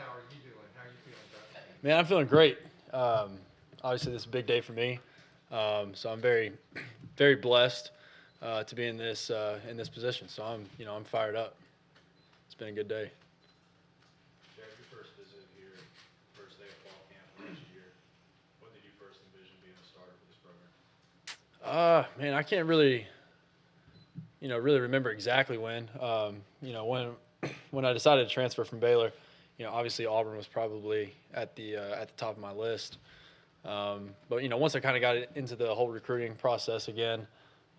how are you doing? How are you feeling, Brett? Man, I'm feeling great. Obviously, this is a big day for me, so I'm very, very blessed to be in this position. So I'm fired up. It's been a good day. Jarrett, your first visit here, first day of fall camp last year. When did you first envision being a starter for this program? Man, I can't really, really remember exactly when. When I decided to transfer from Baylor, obviously Auburn was probably at the top of my list. But once I kind of got into the whole recruiting process again,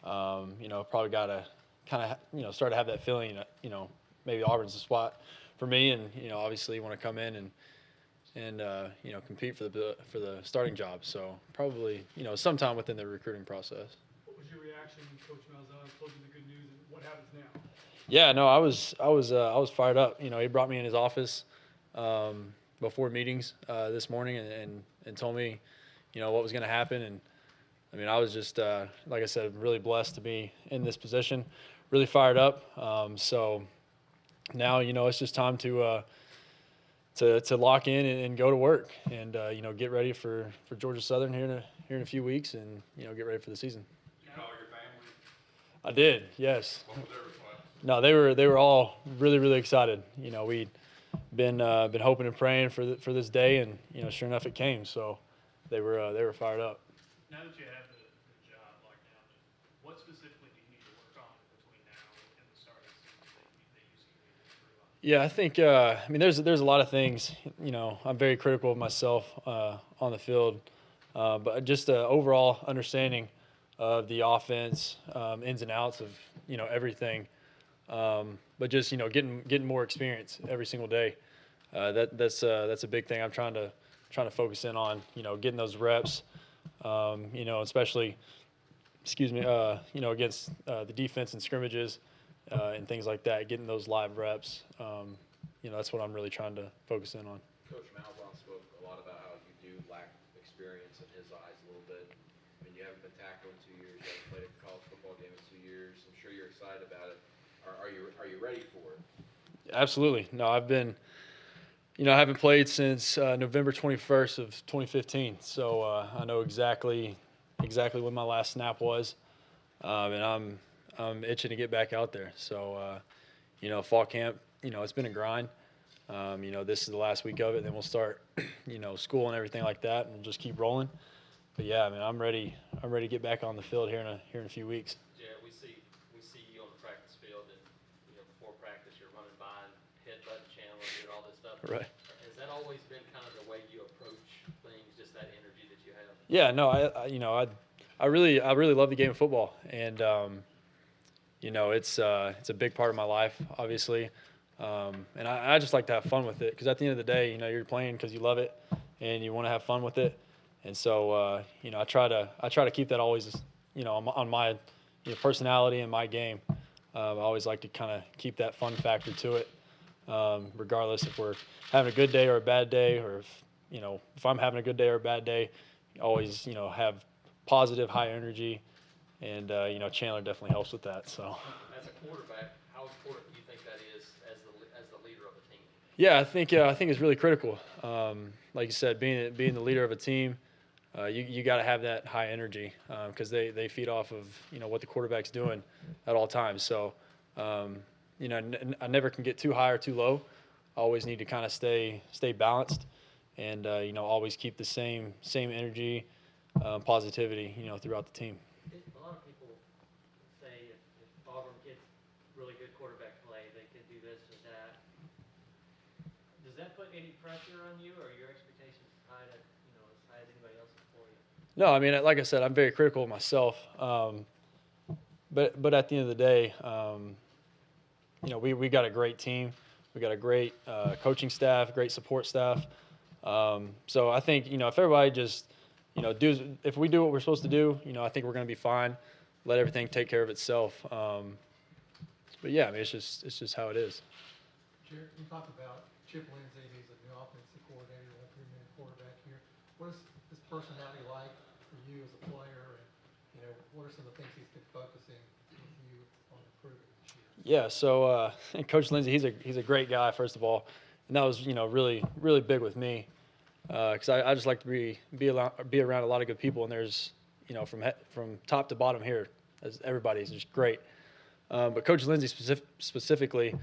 probably got to kind of start to have that feeling that maybe Auburn's the spot for me, and obviously want to come in and compete for the starting job. So probably sometime within the recruiting process. What was your reaction when Coach Malzahn told you the good news, and what happens now? Yeah, no, I was fired up. He brought me in his office before meetings this morning and told me what was going to happen. And I mean, I was just like I said, really blessed to be in this position, really fired up. So now it's just time to lock in and go to work and get ready for Georgia Southern here in a few weeks and get ready for the season. Did you call your family? I did, yes. What was their response? No, they were all really, really excited. We'd been hoping and praying for this day, and sure enough, it came. So they were fired up. Now that you have the job locked down, what specifically do you need to work on between now and the start of the season that you see you need to improve on? Yeah, I think I mean there's a lot of things. I'm very critical of myself on the field, but just overall understanding of the offense, ins and outs of everything. But just getting more experience every single day. That's a big thing. I'm trying to focus in on getting those reps. Especially against the defense and scrimmages and things like that. Getting those live reps. That's what I'm really trying to focus in on. Coach Malzahn spoke a lot about how you do lack experience in his eyes a little bit. I mean, you haven't been tackled in 2 years. You haven't played a college football game in 2 years. I'm sure you're excited about it. Are you ready for it? Absolutely. No, I haven't played since November 21st of 2015. So I know exactly when my last snap was, and I'm itching to get back out there. So fall camp, it's been a grind. This is the last week of it. Then we'll start, school and everything like that, and we'll just keep rolling. But yeah, I mean, I'm ready. I'm ready to get back on the field here in a few weeks. Jared, we see you on the practice field, and before practice you're running by and headbutting Chandler and doing all this stuff. Right. Has that always been kind of the way you approach things, just that energy that you have? Yeah, no, I really love the game of football, and it's a big part of my life, obviously, and I just like to have fun with it because at the end of the day, you're playing because you love it and you want to have fun with it, and so I try to keep that always on my personality and my game. I always like to kind of keep that fun factor to it, regardless if we're having a good day or a bad day, or if I'm having a good day or a bad day, always have positive, high energy, and Chandler definitely helps with that. So. As a quarterback, how important do you think that is as the leader of a team? Yeah, I think it's really critical. Like you said, being the leader of a team, you got to have that high energy because they feed off of what the quarterback's doing at all times. So I never can get too high or too low. I always need to kind of stay balanced, and always keep the same energy, positivity throughout the team. A lot of people say if Auburn gets really good quarterback play, they could do this or that. Does that put any pressure on you, or are your expectations high as high as anybody else for you? No, I mean, like I said, I'm very critical of myself. But at the end of the day, we got a great team. We got a great coaching staff, great support staff. So I think if everybody just if we do what we're supposed to do, I think we're going to be fine. Let everything take care of itself. But yeah, I mean, it's just how it is. Jarrett, you talked about Chip Lindsey, who's a new offensive coordinator, a 3-man quarterback here. What is his personality like for you as a player, and what are some of the things he's been focusing with you on improving this year? Yeah, so Coach Lindsey, he's a great guy, first of all, and that was really really big with me because I just like to be around a lot of good people, and there's from top to bottom here, as everybody's just great. But Coach Lindsey specifically,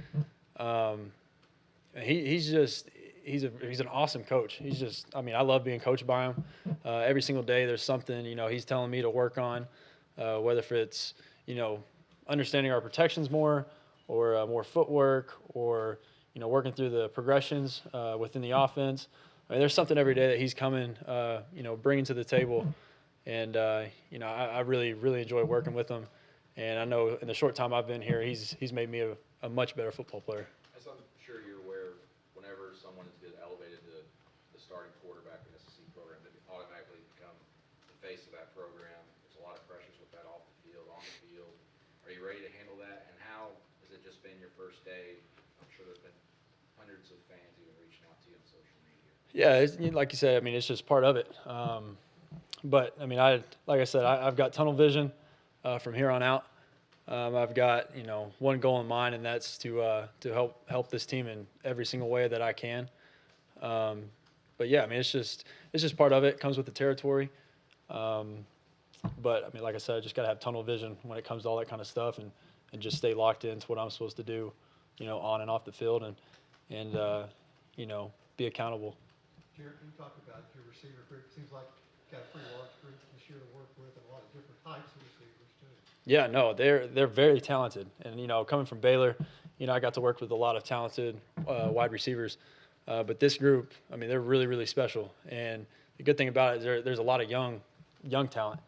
he's an awesome coach. He's just, I mean, I love being coached by him. Every single day there's something, he's telling me to work on, whether if it's, understanding our protections more or more footwork or, working through the progressions within the offense. I mean, there's something every day that he's coming, bringing to the table. And, I really, really enjoy working with him. And I know in the short time I've been here, he's made me a much better football player. As I'm sure you're aware, whenever someone is get elevated to the starting quarterback in the SEC program, they automatically become the face of that program. There's a lot of pressures with that off the field, on the field. Are you ready to handle that? And how has it just been your first day? I'm sure there's been hundreds of fans even reaching out to you on social media. Yeah, like you said, I mean, it's just part of it. But I mean, like I said, I've got tunnel vision from here on out. I've got one goal in mind, and that's to help this team in every single way that I can. But yeah, I mean, it's just part of it. It comes with the territory. But I mean, like I said, I just got to have tunnel vision when it comes to all that kind of stuff, and just stay locked into what I'm supposed to do, on and off the field, and be accountable. Jarrett, you talk about your receiver group. Seems like you've got a pretty large group this year to work with, and a lot of different types of receivers too. Yeah, no, they're very talented, and coming from Baylor, I got to work with a lot of talented wide receivers, but this group, I mean, they're really really special, and the good thing about it is there's a lot of young talent.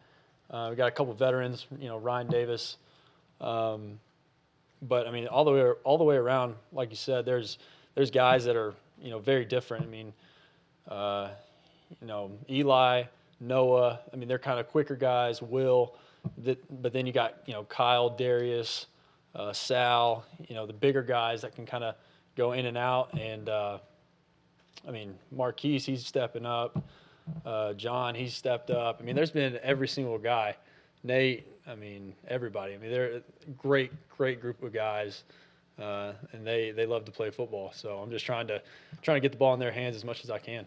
We got a couple veterans, Ryan Davis, but I mean, all the way around, like you said, there's guys that are very different. I mean, Eli, Noah, I mean, they're kind of quicker guys. Will. But then you got Kyle, Darius, Sal, the bigger guys that can kind of go in and out. And I mean, Marquise, he's stepping up. John, he's stepped up. I mean, there's been every single guy. Nate, I mean, everybody. I mean, they're a great group of guys, and they love to play football. So I'm just trying to get the ball in their hands as much as I can.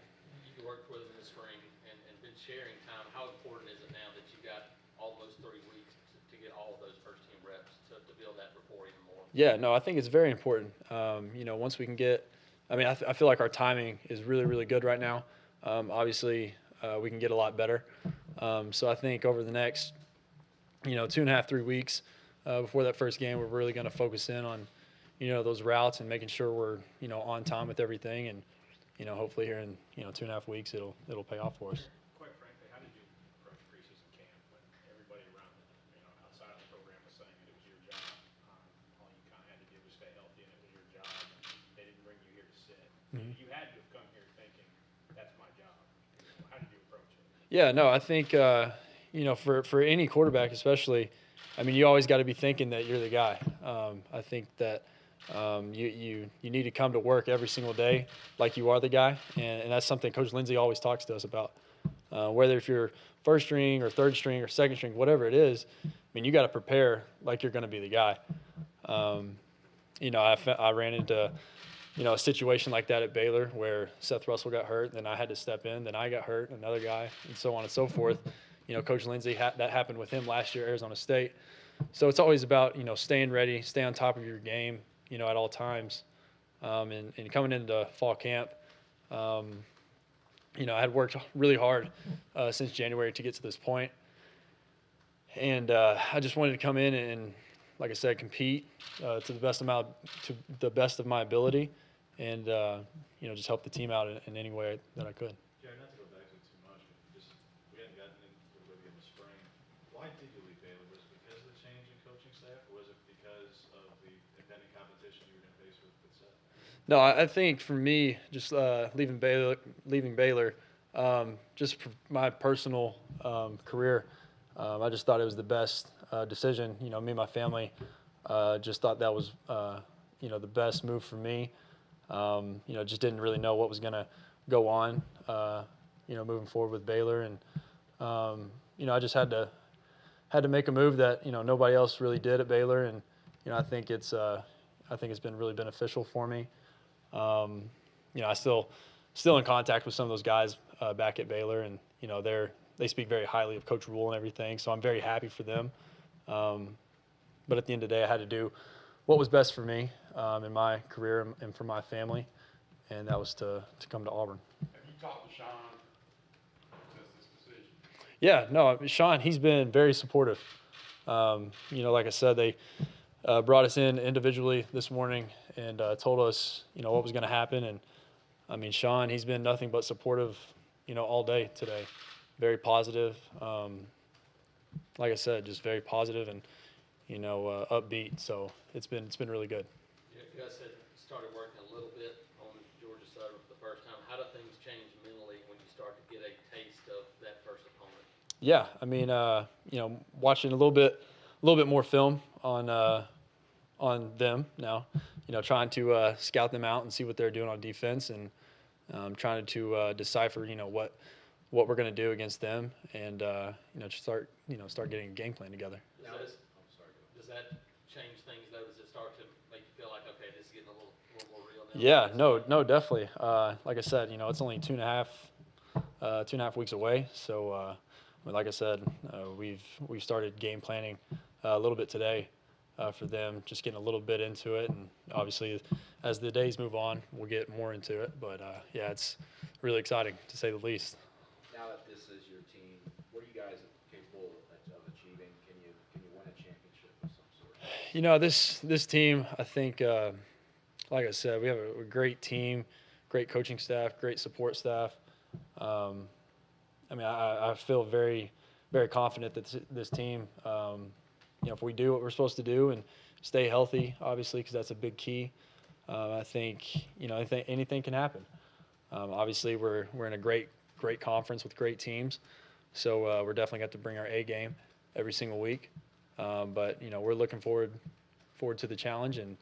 You worked with them in the spring and been sharing time. How important is it now that you got almost 3 weeks to get all of those first-team reps to build that rapport even more? Yeah, no, I think it's very important. Once we can get – I mean, I feel like our timing is really, really good right now. Obviously, we can get a lot better. So I think over the next, 2.5, 3 weeks before that first game, we're really going to focus in on, those routes and making sure we're, on time with everything. And, hopefully here in, 2.5 weeks, it'll pay off for us. Quite frankly, how did you approach preseason camp when everybody around, outside of the program was saying that it was your job? All you kind of had to do was stay healthy, and it was your job. They didn't bring you here to sit. Mm-hmm. You had to have come here thinking, that's my job. How did you approach it? Yeah, no, I think, for any quarterback especially, I mean, you always got to be thinking that you're the guy. I think that you need to come to work every single day like you are the guy, and that's something Coach Lindsey always talks to us about. Whether if you're first string or third string or second string, whatever it is, I mean, you got to prepare like you're going to be the guy. I ran into a situation like that at Baylor where Seth Russell got hurt, then I had to step in, then I got hurt, another guy, and so on and so forth. Coach Lindsey, that happened with him last year at Arizona State. So it's always about, staying ready, stay on top of your game, at all times. And coming into fall camp, I had worked really hard since January to get to this point. And I just wanted to come in and, like I said, compete to the best of my ability, and just help the team out in any way that I could. Jerry, not to go back to it too much, but we hadn't gotten into it really in the spring. Why did you leave Baylor? Was it because of the change in coaching staff, or was it because of the impending competition you were going to face with Seth? No, I think for me, just leaving Baylor, just for my personal career, I just thought it was the best decision. Me and my family just thought that was the best move for me. Just didn't really know what was going to go on, moving forward with Baylor, and I just had to make a move that nobody else really did at Baylor, and I think it's been really beneficial for me. I still in contact with some of those guys back at Baylor, and they speak very highly of Coach Rule and everything. So I'm very happy for them. But at the end of the day, I had to do what was best for me in my career and for my family, and that was to come to Auburn. Have you talked to Sean since this decision? Yeah, no, Sean, he's been very supportive. Like I said, they brought us in individually this morning and told us, what was going to happen. And I mean, Sean, he's been nothing but supportive, all day today. Very positive. Like I said, just very positive and, upbeat. So it's been really good. You guys said you started working a little bit on Georgia Southern for the first time. How do things change mentally when you start to get a taste of that first opponent? Yeah, I mean, watching a little bit more film on them now. Trying to scout them out and see what they're doing on defense, and trying to decipher, what we're going to do against them, and just start getting a game plan together. Does that change things though? Does it start to make you feel like, okay, this is getting a little more real now? Yeah, no, definitely. Like I said, it's only 2.5 weeks away. So, like I said, we've started game planning a little bit today for them, just getting a little bit into it, and obviously, as the days move on, we'll get more into it. But yeah, it's really exciting to say the least. Now that this is your team, what are you guys capable of achieving? Can you win a championship of some sort? This team, I think, like I said, we have a great team, great coaching staff, great support staff. I mean, I feel very, very confident that this team, if we do what we're supposed to do and stay healthy, obviously, because that's a big key, I think, anything can happen. Obviously, we're in a great conference with great teams, so we're definitely got to bring our A game every single week. But we're looking forward to the challenge, and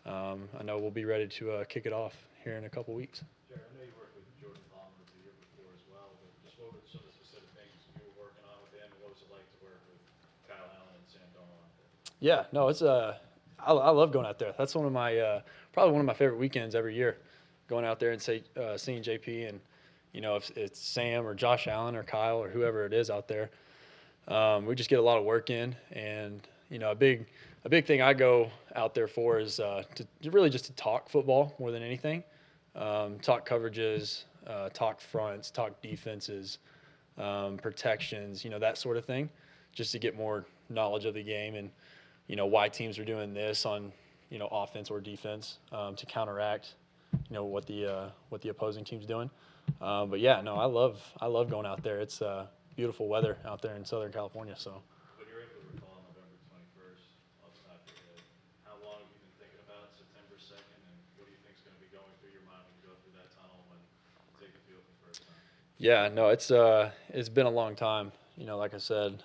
I know we'll be ready to kick it off here in a couple weeks. Jarrett, I know you worked with Jordan Palmer the year before as well, but just what were some of the specific things you were working on with him, and what was it like to work with Kyle Allen and Sam Darnold out there? Yeah, no, it's I love going out there. That's one of my probably one of my favorite weekends every year, going out there and seeing JP, and if it's Sam or Josh Allen or Kyle or whoever it is out there, we just get a lot of work in, and a big thing I go out there for is to really just to talk football more than anything, talk coverages, talk fronts, talk defenses, protections, that sort of thing, just to get more knowledge of the game and why teams are doing this on offense or defense to counteract what the opposing team's doing. But yeah, no, I love going out there. It's beautiful weather out there in Southern California. So When you're able to recall November 21st off the top of your head, how long have you been thinking about September 2nd, and what do you think is going to be going through your mind when you go through that tunnel and take the field for the first time? yeah, no, it's been a long time. Like I said,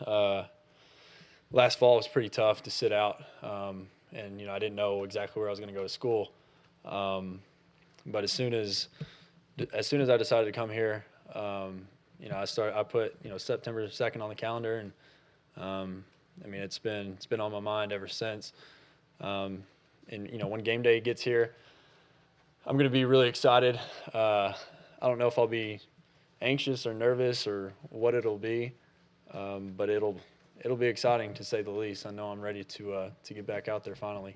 last fall was pretty tough to sit out, and I didn't know exactly where I was going to go to school. But as soon as I decided to come here, I put September 2nd on the calendar, and I mean it's been on my mind ever since. And when game day gets here, I'm going to be really excited. I don't know if I'll be anxious or nervous or what it'll be, but it'll be exciting to say the least. I know I'm ready to get back out there finally.